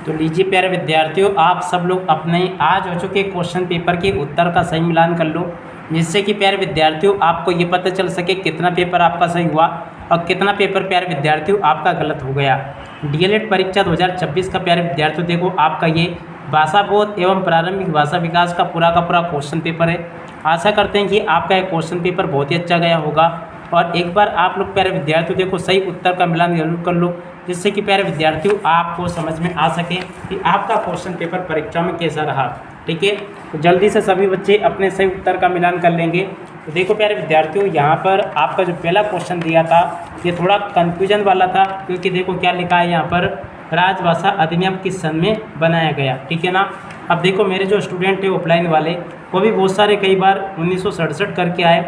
तो लीजिए प्यारे विद्यार्थियों, आप सब लोग अपने आज हो चुके क्वेश्चन पेपर के उत्तर का सही मिलान कर लो, जिससे कि प्यारे विद्यार्थियों आपको ये पता चल सके कितना पेपर आपका सही हुआ और कितना पेपर प्यारे विद्यार्थियों आपका गलत हो गया। डीएलएड परीक्षा 2026 का प्यारे विद्यार्थियों देखो आपका ये भाषा बोध एवं प्रारंभिक भाषा विकास का पूरा क्वेश्चन पेपर है। आशा करते हैं कि आपका ये क्वेश्चन पेपर बहुत ही अच्छा गया होगा और एक बार आप लोग प्यारे विद्यार्थियों देखो सही उत्तर का मिलान जरूर कर लो, जिससे कि प्यारे विद्यार्थियों आपको समझ में आ सके कि आपका क्वेश्चन पेपर परीक्षा में कैसा रहा। ठीक है, तो जल्दी से सभी बच्चे अपने सही उत्तर का मिलान कर लेंगे। तो देखो प्यारे विद्यार्थियों, यहाँ पर आपका जो पहला क्वेश्चन दिया था ये थोड़ा कन्फ्यूजन वाला था, क्योंकि देखो क्या लिखा है यहाँ पर, राजभाषा अधिनियम किस सन में बनाया गया। ठीक है ना। अब देखो मेरे जो स्टूडेंट थे ऑफलाइन वाले वो भी बहुत सारे कई बार 1967 करके आए।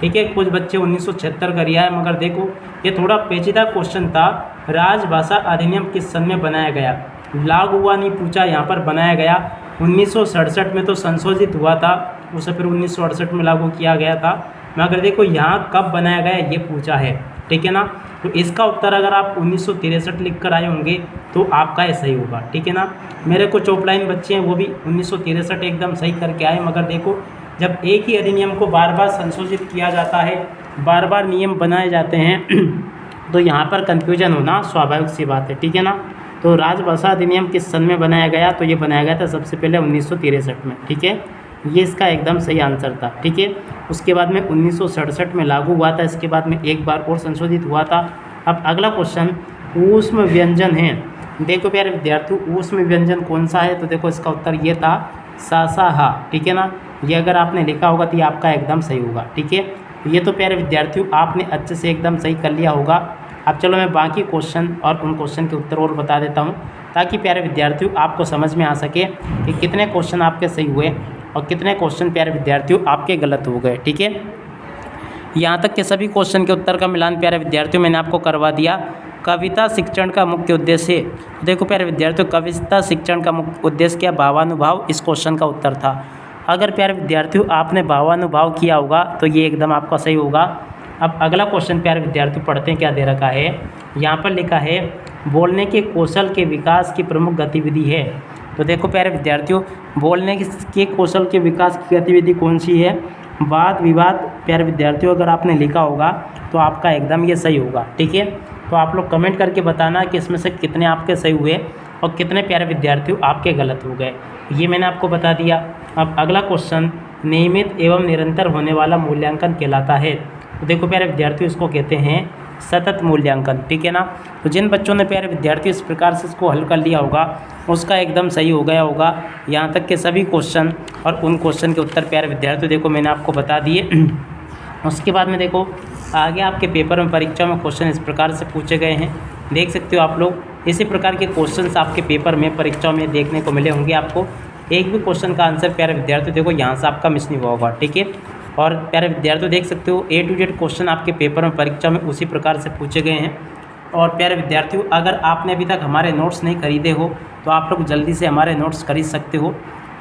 ठीक है, कुछ बच्चे 1976 कर आए, मगर देखो ये थोड़ा पेचीदा क्वेश्चन था। राजभाषा अधिनियम किस सन में बनाया गया, लागू हुआ नहीं पूछा, यहाँ पर बनाया गया 1967 में तो संशोधित हुआ था, उसे फिर 1968 में लागू किया गया था, मगर देखो यहाँ कब बनाया गया ये पूछा है। ठीक है ना। तो इसका उत्तर अगर आप 1963 लिख कर आए होंगे तो आपका ये सही होगा। ठीक है ना। मेरे कुछ ऑफलाइन बच्चे हैं वो भी 1963 एकदम सही करके आए, मगर देखो जब एक ही अधिनियम को बार बार संशोधित किया जाता है, बार बार नियम बनाए जाते हैं तो यहाँ पर कन्फ्यूजन होना स्वाभाविक सी बात है। ठीक है ना। तो राजभाषा अधिनियम किस सन में बनाया गया, तो ये बनाया गया था सबसे पहले 1963 में। ठीक है, ये इसका एकदम सही आंसर था। ठीक है, उसके बाद में 1967 में लागू हुआ था, इसके बाद में एक बार और संशोधित हुआ था। अब अगला क्वेश्चन ऊष्म व्यंजन है। देखो प्यारे विद्यार्थियों, ऊष्म व्यंजन कौन सा है, तो देखो इसका उत्तर ये था सासाहा। ठीक है ना, ये अगर आपने लिखा होगा तो ये आपका एकदम सही होगा। ठीक है, ये तो प्यारे विद्यार्थियों आपने अच्छे से एकदम सही कर लिया होगा। अब चलो मैं बाकी क्वेश्चन और उन क्वेश्चन के उत्तर और बता देता हूँ, ताकि प्यारे विद्यार्थियों आपको समझ में आ सके कि कितने क्वेश्चन आपके सही हुए और कितने क्वेश्चन प्यारे विद्यार्थियों आपके गलत हो गए। ठीक है, यहाँ तक के सभी क्वेश्चन के उत्तर का मिलान प्यारे विद्यार्थियों मैंने आपको करवा दिया। कविता शिक्षण का मुख्य उद्देश्य, देखो प्यारे विद्यार्थियों कविता शिक्षण का मुख्य उद्देश्य क्या, भावानुभाव, इस क्वेश्चन का उत्तर था। अगर प्यारे विद्यार्थियों आपने भावानुभाव किया होगा तो ये एकदम आपका सही होगा। अब अगला क्वेश्चन प्यारे विद्यार्थियों पढ़ते हैं क्या दे रखा है। यहाँ पर लिखा है बोलने के कौशल के विकास की प्रमुख गतिविधि है। तो देखो प्यारे विद्यार्थियों, बोलने के कौशल के विकास की गतिविधि कौन सी है, वाद विवाद। प्यारे विद्यार्थियों अगर आपने लिखा होगा तो आपका एकदम ये सही होगा। ठीक है, तो आप लोग कमेंट करके बताना कि इसमें से कितने आपके सही हुए और कितने प्यारे विद्यार्थियों आपके गलत हो गए, ये मैंने आपको बता दिया। अब अगला क्वेश्चन नियमित एवं निरंतर होने वाला मूल्यांकन कहलाता है। तो देखो प्यारे विद्यार्थियों इसको कहते हैं सतत मूल्यांकन। ठीक है ना। तो जिन बच्चों ने प्यारे विद्यार्थियों इस प्रकार से इसको हल कर लिया होगा उसका एकदम सही हो गया होगा। यहाँ तक के सभी क्वेश्चन और उन क्वेश्चन के उत्तर प्यारे विद्यार्थियों देखो मैंने आपको बता दिए। उसके बाद में देखो आगे आपके पेपर में परीक्षा में क्वेश्चन इस प्रकार से पूछे गए हैं, देख सकते हो आप लोग। इसी प्रकार के क्वेश्चंस आपके पेपर में परीक्षा में देखने को मिले होंगे आपको। एक भी क्वेश्चन का आंसर प्यारे विद्यार्थियों देखो यहाँ से आपका मिस नहीं हुआ होगा। ठीक है, और प्यारे विद्यार्थियों देख सकते हो A to Z क्वेश्चन आपके पेपर में परीक्षा में उसी प्रकार से पूछे गए हैं। और प्यारे विद्यार्थियों अगर आपने अभी तक हमारे नोट्स नहीं खरीदे हो तो आप लोग जल्दी से हमारे नोट्स खरीद सकते हो।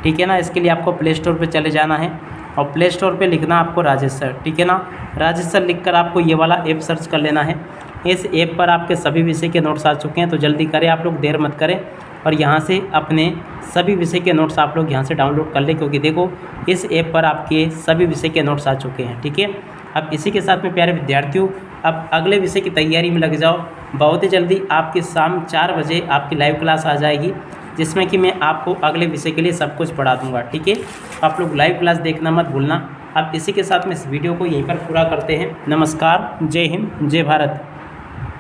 ठीक है ना। इसके लिए आपको प्ले स्टोर पर चले जाना है और प्ले स्टोर पे लिखना आपको राजेश सर। ठीक है ना, राजेश सर लिखकर आपको ये वाला ऐप सर्च कर लेना है। इस ऐप पर आपके सभी विषय के नोट्स आ चुके हैं, तो जल्दी करें आप लोग, देर मत करें और यहाँ से अपने सभी विषय के नोट्स आप लोग यहाँ से डाउनलोड कर लें, क्योंकि देखो इस ऐप पर आपके सभी विषय के नोट्स आ चुके हैं। ठीक है, अब इसी के साथ में प्यारे विद्यार्थियों अब अगले विषय की तैयारी में लग जाओ। बहुत ही जल्दी आपकी शाम 4 बजे आपकी लाइव क्लास आ जाएगी, जिसमें कि मैं आपको अगले विषय के लिए सब कुछ पढ़ा दूंगा। ठीक है, आप लोग लाइव क्लास देखना मत भूलना। अब इसी के साथ में इस वीडियो को यहीं पर पूरा करते हैं। नमस्कार, जय हिंद, जय भारत।